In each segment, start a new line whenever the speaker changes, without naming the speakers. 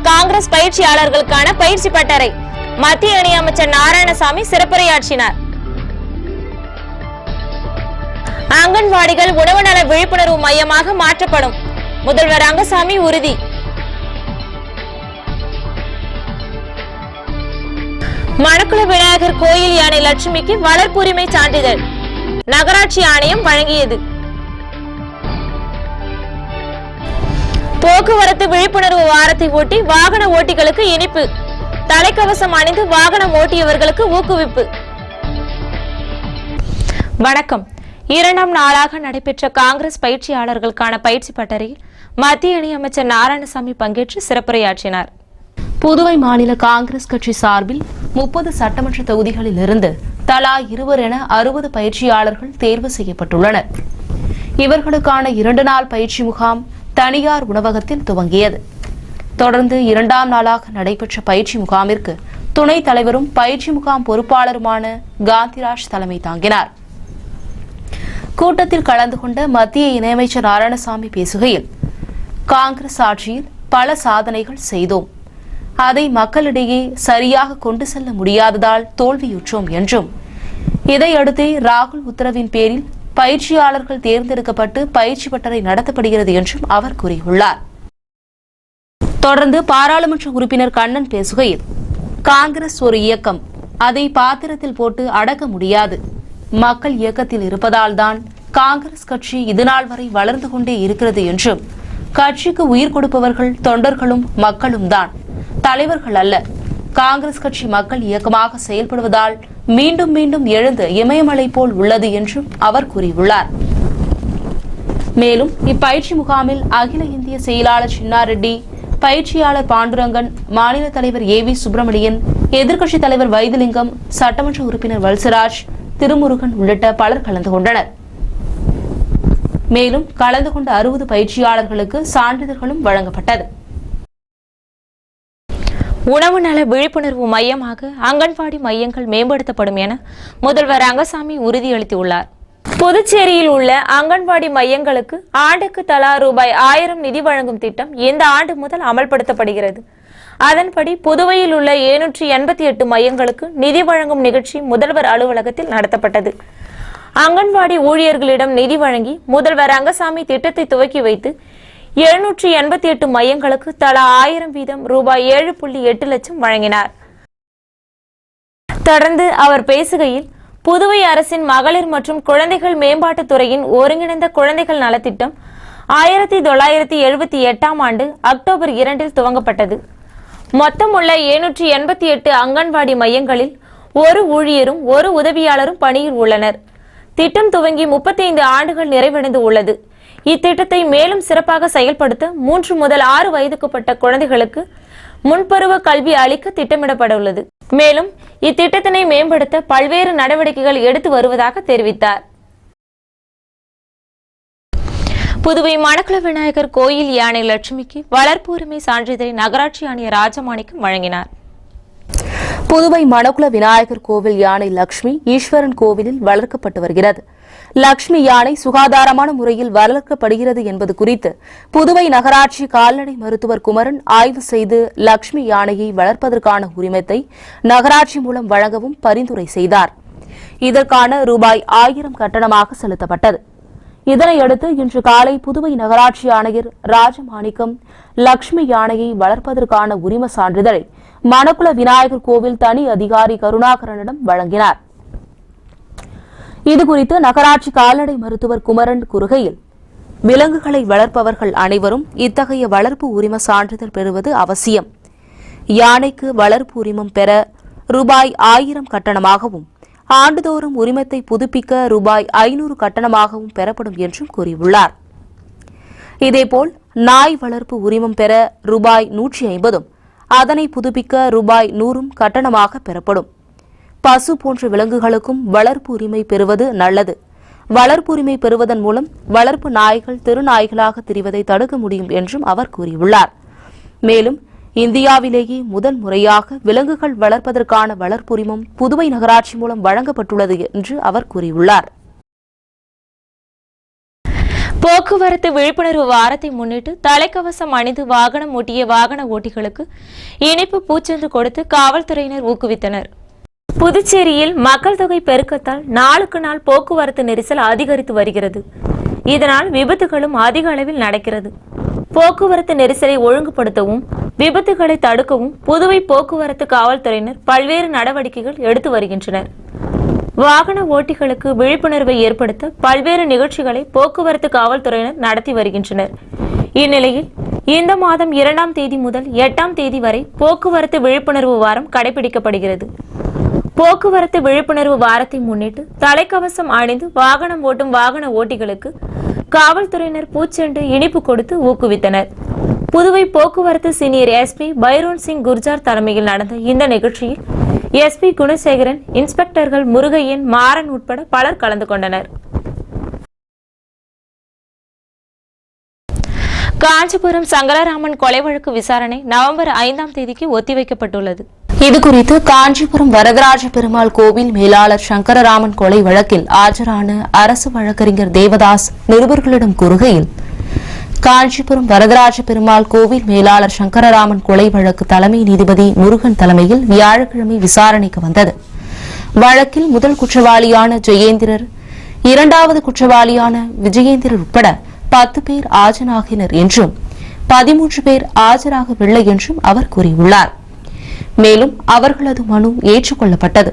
காங்கிரஸ் பயிற்சியாளர்களுக்கான பயிற்சி பட்டறை. மத்திய இணையமைச்சர் நாராயணசாமி சிறப்புரையாற்றினார். அங்கன்வாடிகள் உணவு நல விழிப்புணர்வு மையமாக மாற்றப்படும். முதல்வர் ரங்கசாமி உறுதி. மணக்குள விநாயகர் கோயில் யானை லட்சுமிக்கு வளர்ப்புரிமை சான்றிதழ் நகராட்சி ஆணையம் வழங்கியது. போக்குவரத்து விழிப்புணர்வு வாரத்தை ஒட்டி வாகன ஓட்டிகளுக்கு இனிப்பு. தலைக்கவசம் அணிந்து வாகனம் ஓட்டியவர்களுக்கு ஊக்குவிப்பு. வணக்கம். இரண்டாம் நாளாக நடைபெற்ற காங்கிரஸ் பயிற்சியாளர்களுக்கான பயிற்சி பட்டறையில் மத்திய இணையமைச்சர் நாராயணசாமி பங்கேற்று சிறப்புரையாற்றினார். புதுவை மாநில காங்கிரஸ் கட்சி சார்பில் 30 சட்டமன்ற தொகுதிகளில் இருந்து தலா 20 என 60 பயிற்சியாளர்கள் தேர்வு செய்யப்பட்டுள்ளனர். இவர்களுக்கான 2 நாள் பயிற்சி முகாம் தனியார் உணவகத்தில் துவங்கியது. தொடர்ந்து 2ஆம் நாளாக நடைபெற்ற பயிற்சி முகாமிற்கு துணைத் தலைவரும் பயிற்சி முகாம் பொறுப்பாளருமான காந்திராஜ் தலைமை தாங்கினார். கூட்டத்தில் கலந்து கொண்ட மத்திய இணையமைச்சர் நாராயணசாமி பேசுகையில், காங்கிரஸ் ஆட்சியில் பல சாதனைகள் செய்தோம். அதை மக்களிடையே சரியாக கொண்டு செல்ல முடியாததால் தோல்வியுற்றோம் என்றும், இதையடுத்தே ராகுல் உத்தரவின் பேரில் பயிற்சியாளர்கள் தேர்ந்தெடுக்கப்பட்டு பயிற்சி பட்டறை நடத்தப்படுகிறது என்றும் அவர் கூறியுள்ளார். தொடர்ந்து பாராளுமன்ற உறுப்பினர் கண்ணன் பேசுகையில், காங்கிரஸ் ஒரு இயக்கம், அதை பாத்திரத்தில் போட்டு அடக்க முடியாது. மக்கள் இயக்கத்தில் இருப்பதால் தான் காங்கிரஸ் கட்சி இதுநாள் வரை வளர்ந்து கொண்டே இருக்கிறது என்றும், கட்சிக்கு உயிர் கொடுப்பவர்கள் தொண்டர்களும் மக்களும் தான், தலைவர்கள் அல்ல. காங்கிரஸ் கட்சி மக்கள் இயக்கமாக செயல்படுவதால் மீண்டும் மீண்டும் எழுந்து இமயமலை போல் உள்ளது என்றும் அவர் கூறியுள்ளார். மேலும் இப்பயிற்சி முகாமில் அகில இந்திய செயலாளர் சின்னாரெட்டி, பயிற்சியாளர் பாண்டுரங்கன், மாநில தலைவர் ஏவி சுப்பிரமணியன், எதிர்க்கட்சித் தலைவர் வைத்திலிங்கம், சட்டமன்ற உறுப்பினர் வல்சராஜ், திருமுருகன் உள்ளிட்ட பலர் கலந்து கொண்டனர். மேலும் கலந்து கொண்ட 60 பயிற்சியாளர்களுக்கு சான்றிதழ்களும் வழங்கப்பட்டது. உணவு நல விழிப்புணர்வு மையமாக அங்கன்வாடி மையங்கள் மேம்படுத்தப்படும் என முதல்வர் ரங்கசாமி உறுதியளித்துள்ளார். புதுச்சேரியில் உள்ள அங்கன்வாடி மையங்களுக்கு ஆண்டுக்கு தலா ரூபாய் 1000 நிதி வழங்கும் திட்டம் இந்த ஆண்டு முதல் அமல்படுத்தப்படுகிறது. அதன்படி புதுவையில் உள்ள 788 மையங்களுக்கு நிதி வழங்கும் நிகழ்ச்சி முதல்வர் அலுவலகத்தில் நடத்தப்பட்டது. அங்கன்வாடி ஊழியர்களிடம் நிதி வழங்கி முதல்வர் ரங்கசாமி திட்டத்தை துவக்கி வைத்து 788 மையங்களுக்கு தலா 1000 வீதம் ரூபாய் 7.8 லட்சம் வழங்கினார். தொடர்ந்து அவர் பேசுகையில், புதுவை அரசின் மகளிர் மற்றும் குழந்தைகள் மேம்பாட்டுத் துறையின் ஒருங்கிணைந்த குழந்தைகள் நலத்திட்டம் 1978ஆம் ஆண்டு அக்டோபர் 2 துவங்கப்பட்டது. மொத்தம் உள்ள 788 அங்கன்வாடி மையங்களில் ஒரு ஊழியரும் ஒரு உதவியாளரும் பணியில் உள்ளனர். திட்டம் துவங்கி 35 ஆண்டுகள் நிறைவடைந்து உள்ளது. இத்திட்டத்தை மேலும் சிறப்பாக செயல்படுத்த 3 முதல் 6 வயதுக்குட்பட்ட குழந்தைகளுக்கு முன்பருவ கல்வி அளிக்க திட்டமிடப்பட்டுள்ளது. மேலும் இத்திட்டத்தினை மேம்படுத்த பல்வேறு நடவடிக்கைகள் எடுத்து வருவதாக தெரிவித்தார். புதுவை மணக்குள விநாயகர் கோயில் யானை லட்சுமிக்கு வளர்ப்பு உரிமை சான்றிதழை நகராட்சி ஆணையர் ராஜமாணிக்கம் வழங்கினார். புதுவை மணக்குள விநாயகர் கோவில் யானை லட்சுமி ஈஸ்வரன் கோவிலில் வளர்க்கப்பட்டு வருகிறது. லட்சுமி யானை சுகாதாரமான முறையில் வளர்க்கப்படுகிறது என்பது குறித்து புதுவை நகராட்சி கால்நடை மருத்துவர் குமரன் ஆய்வு செய்து லட்சுமி யானையை வளர்ப்பதற்கான உரிமத்தை நகராட்சி மூலம் வழங்கவும் பரிந்துரை செய்தார். இதற்கான ரூபாய் 1000 கட்டணமாக செலுத்தப்பட்டது. இதனையடுத்து இன்று காலை புதுவை நகராட்சி ஆணையர் ராஜமாணிக்கம் லட்சுமி யானையை வளர்ப்பதற்கான உரிம சான்றிதழை மணக்குள விநாயகர் கோவில் தனி அதிகாரி கருணாகரனிடம் வழங்கினார். இதுகுறித்து நகராட்சி கால்நடை மருத்துவர் குமரன் கூறுகையில், விலங்குகளை வளர்ப்பவர்கள் அனைவரும் இத்தகைய வளர்ப்பு உரிம சான்றிதழ் பெறுவது அவசியம். யானைக்கு வளர்ப்பு உரிமம் பெற ரூபாய் 1000 கட்டணமாகவும் ஆண்டுதோறும் உரிமத்தை புதுப்பிக்க ரூபாய் 500 கட்டணமாகவும் பெறப்படும் என்றும் கூறியுள்ளார். இதேபோல் நாய் வளர்ப்பு உரிமம் பெற ரூபாய் 150, அதனை புதுப்பிக்க ரூபாய் 100 கட்டணமாக பெறப்படும். பசு போன்ற விலங்குகளுக்கும் வளர்ப்பு உரிமை பெறுவது நல்லது. வளர்ப்பு உரிமை பெறுவதன் மூலம் வளர்ப்பு நாய்கள் தெருநாய்களாக திரிவதை தடுக்க முடியும் என்றும் அவர் கூறியுள்ளார். மேலும் இந்தியாவிலேயே முதல் முறையாக விலங்குகள் வளர்ப்பதற்கான வளர்ப்புரிமம் புதுவை நகராட்சி மூலம் வழங்கப்பட்டுள்ளது என்று அவர் கூறியுள்ளார்.
போக்குவரத்து விழிப்புணர்வு வாரத்தை முன்னிட்டு தலைக்கவசம் அணிந்து வாகனம் ஓட்டிய வாகன ஓட்டிகளுக்கு இனிப்பு பூச்சென்று கொடுத்து காவல்துறையினர் ஊக்குவித்தனர். புதுச்சேரியில் மக்கள் தொகை பெருக்கத்தால் நாளுக்கு நாள் போக்குவரத்து நெரிசல் அதிகரித்து வருகிறது. இதனால் விபத்துகளும் அதிக அளவில் நடக்கிறது. போக்குவரத்து நெரிசலை ஒழுங்குபடுத்தவும் விபத்துகளை தடுக்கவும் புதுவை போக்குவரத்து காவல்துறையினர் பல்வேறு நடவடிக்கைகள் எடுத்து வருகின்றனர். வாகன ஓட்டிகளுக்கு விழிப்புணர்வை ஏற்படுத்த பல்வேறு நிகழ்ச்சிகளை போக்குவரத்து காவல்துறையினர் நடத்தி வருகின்றனர். இந்நிலையில் இந்த மாதம் 2ஆம் தேதி முதல் 8ஆம் தேதி வரை போக்குவரத்து விழிப்புணர்வு வாரம் கடைபிடிக்கப்படுகிறது. போக்குவரத்து விழிப்புணர்வு வாரத்தை முன்னிட்டு தலைக்கவசம் அணிந்து வாகனம் ஓட்டும் வாகன ஓட்டிகளுக்கு காவல்துறையினர் பூச்செண்டு இனிப்பு கொடுத்து ஊக்குவித்தனர். புதுவை போக்குவரத்து சீனியர் எஸ்பி பைரோன் சிங் குர்ஜார் தலைமையில் நடந்த இந்த நிகழ்ச்சியில் எஸ்பி குணசேகரன், இன்ஸ்பெக்டர்கள் முருகையன், மாறன் உட்பட பலர் கலந்து கொண்டனர். காஞ்சிபுரம் சங்கரராமன் கொலை வழக்கு விசாரணை நவம்பர் 5ஆம் தேதிக்கு ஒத்திவைக்கப்பட்டுள்ளது.
இதுகுறித்து காஞ்சிபுரம் வரதராஜ பெருமாள் கோவில் மேலாளர் சங்கரராமன் கொலை வழக்கில் ஆஜரான அரசு வழக்கறிஞர் தேவதாஸ் நிருபர்களிடம் கூறுகையில், காஞ்சிபுரம் வரதராஜ பெருமாள் கோவில் மேலாளர் சங்கரராமன் கொலை வழக்கு தலைமை நீதிபதி முருகன் தலைமையில் வியாழக்கிழமை விசாரணைக்கு வந்தது. வழக்கில் முதல் குற்றவாளியான ஜெயேந்திரர், 2வது குற்றவாளியான விஜயேந்திரர் உட்பட 10 பேர் ஆஜராகினர் என்றும் 13 பேர் ஆஜராகவில்லை என்றும் அவர் கூறியுள்ளார். மேலும் அவர்களது மனு ஏற்றுக்கொள்ளப்பட்டது.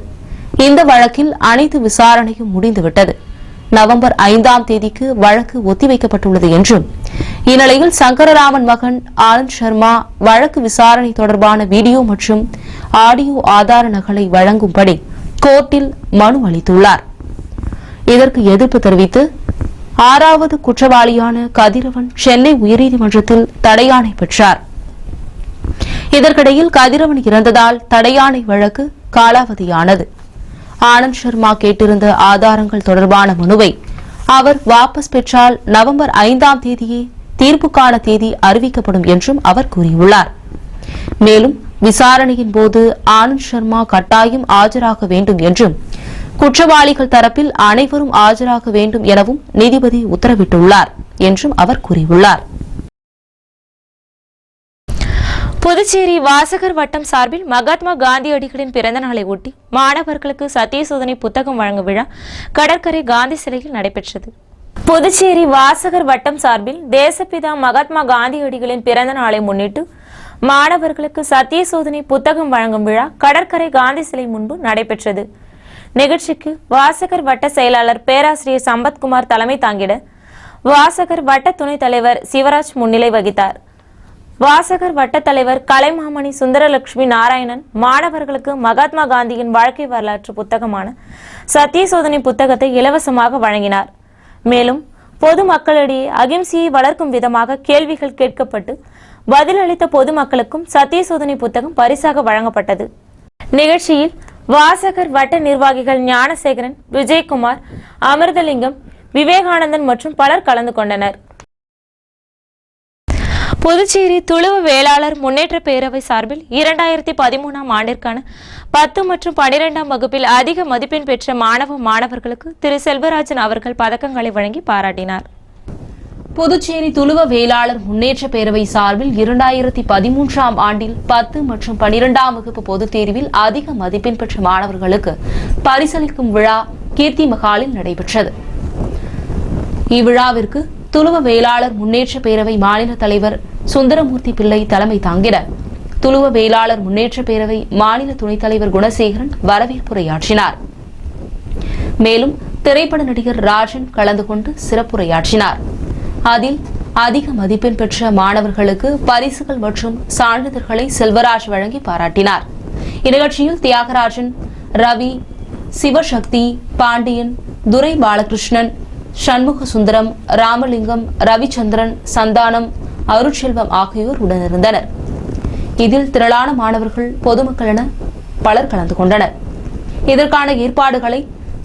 இந்த வழக்கில் அனைத்து விசாரணையும் முடிந்துவிட்டது. நவம்பர் 5ஆம் தேதிக்கு வழக்கு ஒத்திவைக்கப்பட்டுள்ளது என்றும், இந்நிலையில் சங்கரராமன் மகன் ஆனந்த் சர்மா வழக்கு விசாரணை தொடர்பான வீடியோ மற்றும் ஆடியோ ஆதார நகலை வழங்கும்படி கோர்ட்டில் மனு அளித்துள்ளார். இதற்கு எதிர்ப்பு தெரிவித்து 6வது குற்றவாளியான கதிரவன் சென்னை உயர்நீதிமன்றத்தில் தடையாணை பெற்றார். இதற்கிடையில் கதிரவன் இறந்ததால் தடையாணை வழக்கு காலாவதியானது. ஆனந்த் சர்மா கேட்டிருந்த ஆதாரங்கள் தொடர்பான மனுவை அவர் வாபஸ் பெற்றால் நவம்பர் 5ஆம் தேதியே தீர்ப்புக்கான தேதி அறிவிக்கப்படும் என்றும் அவர் கூறியுள்ளார். மேலும் விசாரணையின் போது ஆனந்த் சர்மா கட்டாயம் ஆஜராக வேண்டும் என்றும், குற்றவாளிகள் தரப்பில் அனைவரும் ஆஜராக வேண்டும் எனவும் நீதிபதி உத்தரவிட்டுள்ளார் என்றும் அவர் கூறியுள்ளார்.
புதுச்சேரி வாசகர் வட்டம் சார்பில் மகாத்மா காந்தியடிகளின் பிறந்த நாளை ஒட்டி மாணவர்களுக்கு சத்திய சோதனை புத்தகம் வழங்கும் விழா கடற்கரை காந்தி சிலையில் நடைபெற்றது. புதுச்சேரி வாசகர் வட்டம் சார்பில் தேசப்பிதா மகாத்மா காந்தியடிகளின் பிறந்த நாளை முன்னிட்டு மாணவர்களுக்கு சத்திய சோதனை புத்தகம் வழங்கும் விழா கடற்கரை காந்தி சிலை முன்பு நடைபெற்றது. நிகழ்ச்சிக்கு வாசகர் வட்ட செயலாளர் பேராசிரியர் சம்பத்குமார் தலைமை தாங்கிட வாசகர் வட்ட துணைத் தலைவர் சிவராஜ் முன்னிலை வகித்தார். வாசகர் வட்ட தலைவர் கலைமாமணி சுந்தரலட்சுமி நாராயணன் மாணவர்களுக்கு மகாத்மா காந்தியின் வாழ்க்கை வரலாற்று புத்தகமான சத்திய சோதனை புத்தகத்தை இலவசமாக வழங்கினார். மேலும் பொதுமக்களிடையே அகிம்சையை வளர்க்கும் விதமாக கேள்விகள் கேட்கப்பட்டு பதிலளித்த பொதுமக்களுக்கும் சத்திய சோதனை புத்தகம் பரிசாக வழங்கப்பட்டது. நிகழ்ச்சியில் வாசகர் வட்ட நிர்வாகிகள் ஞானசேகரன், விஜயகுமார், அமிர்தலிங்கம், விவேகானந்தன் மற்றும் பலர் கலந்து கொண்டனர். புதுச்சேரி துளுவ வேளாளர் முன்னேற்ற பேரவை சார்பில் 2013ஆம் ஆண்டிற்கான 10 மற்றும் 12ஆம் வகுப்பில் அதிக மதிப்பெண் பெற்ற மாணவர்களுக்கு திரு செல்வராஜன் அவர்கள் பதக்கங்களை வழங்கி பாராட்டினார்.
புதுச்சேரி துளுவ வேளாளர் முன்னேற்ற பேரவை சார்பில் 2013ஆம் ஆண்டில் 10 மற்றும் 12ஆம் வகுப்பு பொதுத் தேர்வில் அதிக மதிப்பெண் பெற்ற மாணவர்களுக்கு பரிசளிக்கும் விழா கீர்த்தி மகாலில் நடைபெற்றது. இவ்விழாவிற்கு துளுவ வேளாளர் முன்னேற்ற பேரவை மாநில தலைவர் சுந்தரமூர்த்தி பிள்ளை தலைமை தாங்கிட துளுவ வேளாளர் முன்னேற்ற பேரவை மாநில துணைத் தலைவர் குணசேகரன் வரவேற்புரையாற்றினார். மேலும் திரைப்பட நடிகர் ராஜன் கலந்து கொண்டு சிறப்புரையாற்றினார். அதில் அதிக மதிப்பெண் பெற்ற மாணவர்களுக்கு பரிசுகள் மற்றும் சான்றிதழ்களை செல்வராஜ் வழங்கி பாராட்டினார். இந்நிகழ்ச்சியில் தியாகராஜன், ரவி, சிவசக்தி, பாண்டியன், துரை பாலகிருஷ்ணன், சண்முக சுந்தரம், ராமலிங்கம், ரவிச்சந்திரன், சந்தானம், அருட்செல்வம் ஆகியோர் உடனிருந்தனர். இதில் திரளான மாணவர்கள், பொதுமக்கள் என பலர் கலந்து கொண்டனர். இதற்கான ஏற்பாடுகளை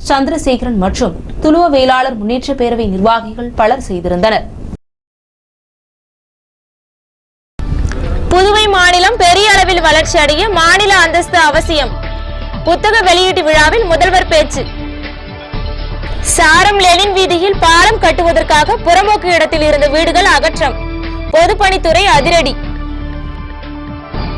சந்திரசேகரன் மற்றும் துளுவ வேளாளர் முன்னேற்ற பேரவை நிர்வாகிகள் பலர் செய்திருந்தனர்.
புதுவை மாநிலம் பெரிய அளவில் வளர்ச்சி அடைய மாநில அந்தஸ்து அவசியம். புத்தக வெளியீட்டு விழாவில் முதல்வர் பேச்சு. சாரம் லெனின் வீதியில் பாலம் கட்டுவதற்காக காரணமாக புறம்போக்கு இடத்தில் இருந்த வீடுகள் அகற்றம். பொதுப்பணித்துறை அதிரடி.